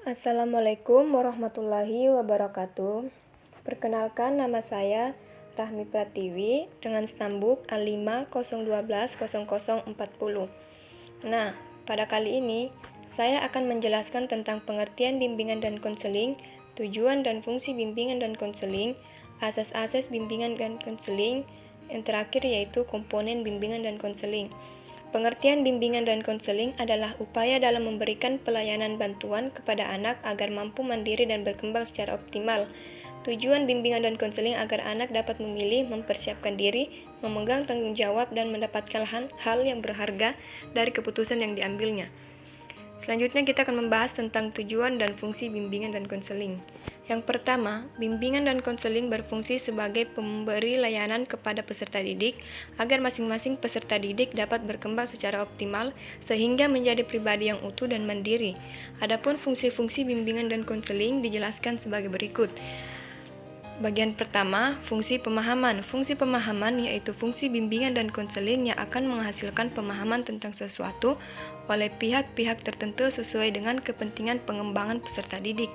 Assalamualaikum warahmatullahi wabarakatuh. Perkenalkan, nama saya Rahmi Pratiwi dengan stambuk A501200040. Nah, pada kali ini saya akan menjelaskan tentang pengertian bimbingan dan konseling, tujuan dan fungsi bimbingan dan konseling, asas-asas bimbingan dan konseling, yang terakhir yaitu komponen bimbingan dan konseling. Pengertian bimbingan dan konseling adalah upaya dalam memberikan pelayanan bantuan kepada anak agar mampu mandiri dan berkembang secara optimal. Tujuan bimbingan dan konseling agar anak dapat memilih, mempersiapkan diri, memegang tanggung jawab, dan mendapatkan hal yang berharga dari keputusan yang diambilnya. Selanjutnya kita akan membahas tentang tujuan dan fungsi bimbingan dan konseling. Yang pertama, bimbingan dan konseling berfungsi sebagai pemberi layanan kepada peserta didik agar masing-masing peserta didik dapat berkembang secara optimal sehingga menjadi pribadi yang utuh dan mandiri. Adapun fungsi-fungsi bimbingan dan konseling dijelaskan sebagai berikut. Bagian pertama, fungsi pemahaman. Fungsi pemahaman yaitu fungsi bimbingan dan konseling yang akan menghasilkan pemahaman tentang sesuatu oleh pihak-pihak tertentu sesuai dengan kepentingan pengembangan peserta didik.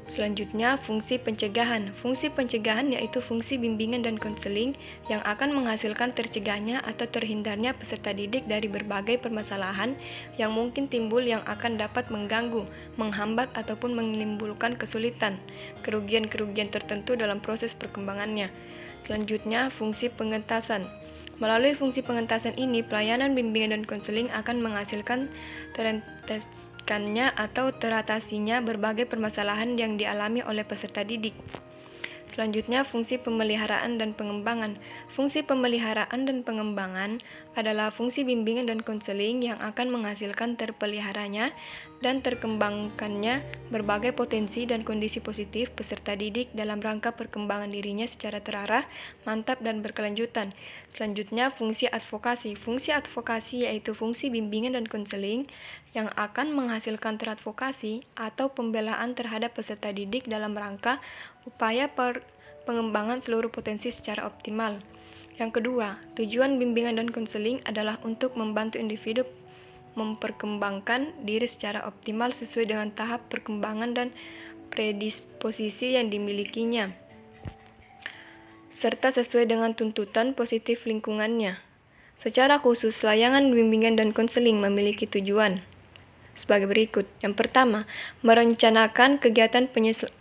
Selanjutnya, fungsi pencegahan. Fungsi pencegahan yaitu fungsi bimbingan dan konseling yang akan menghasilkan tercegahnya atau terhindarnya peserta didik dari berbagai permasalahan yang mungkin timbul yang akan dapat mengganggu, menghambat ataupun menimbulkan kesulitan, kerugian-kerugian tertentu dalam proses perkembangannya. Selanjutnya, fungsi pengentasan. Melalui fungsi pengentasan ini, pelayanan bimbingan dan konseling akan menghasilkan atau teratasinya berbagai permasalahan yang dialami oleh peserta didik. Selanjutnya, fungsi pemeliharaan dan pengembangan. Fungsi pemeliharaan dan pengembangan adalah fungsi bimbingan dan konseling yang akan menghasilkan terpeliharanya dan terkembangkannya berbagai potensi dan kondisi positif peserta didik dalam rangka perkembangan dirinya secara terarah, mantap, dan berkelanjutan. Selanjutnya, fungsi advokasi. Fungsi advokasi yaitu fungsi bimbingan dan konseling yang akan menghasilkan teradvokasi atau pembelaan terhadap peserta didik dalam rangka upaya pengembangan seluruh potensi secara optimal. Yang kedua, tujuan bimbingan dan konseling adalah untuk membantu individu memperkembangkan diri secara optimal sesuai dengan tahap perkembangan dan predisposisi yang dimilikinya, serta sesuai dengan tuntutan positif lingkungannya. Secara khusus, layanan bimbingan dan konseling memiliki tujuan sebagai berikut. Yang pertama, merencanakan kegiatan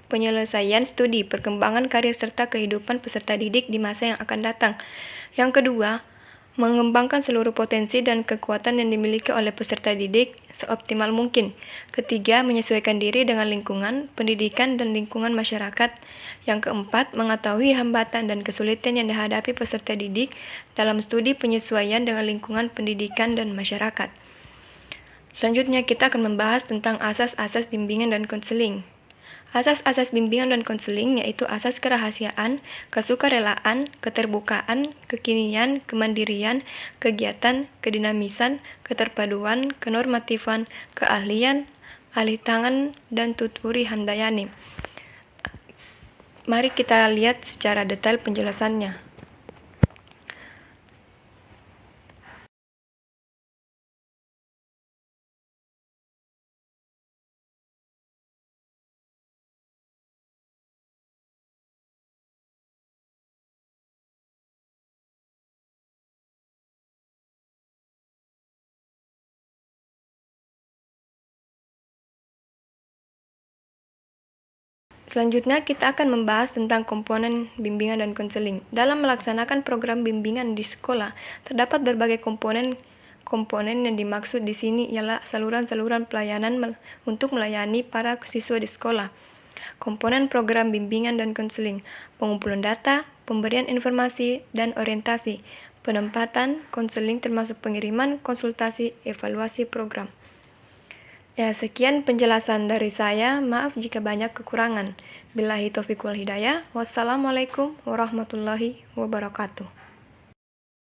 penyelesaian studi, perkembangan karir serta kehidupan peserta didik di masa yang akan datang. Yang kedua, mengembangkan seluruh potensi dan kekuatan yang dimiliki oleh peserta didik seoptimal mungkin. Ketiga, menyesuaikan diri dengan lingkungan, pendidikan, dan lingkungan masyarakat. Yang keempat, mengetahui hambatan dan kesulitan yang dihadapi peserta didik dalam studi penyesuaian dengan lingkungan pendidikan dan masyarakat. Selanjutnya, kita akan membahas tentang asas-asas bimbingan dan konseling. Asas-asas bimbingan dan konseling yaitu asas kerahasiaan, kesukarelaan, keterbukaan, kekinian, kemandirian, kegiatan, kedinamisan, keterpaduan, kenormatifan, keahlian, alih tangan, dan tuturi handayani. Mari kita lihat secara detail penjelasannya. Selanjutnya, kita akan membahas tentang komponen bimbingan dan konseling. Dalam melaksanakan program bimbingan di sekolah, terdapat berbagai komponen yang dimaksud di sini ialah saluran-saluran pelayanan untuk melayani para siswa di sekolah. Komponen program bimbingan dan konseling: pengumpulan data, pemberian informasi, dan orientasi, penempatan, konseling termasuk pengiriman, konsultasi, evaluasi program. Ya, sekian penjelasan dari saya. Maaf jika banyak kekurangan. Billahi taufiq wal hidayah. Wassalamualaikum warahmatullahi wabarakatuh.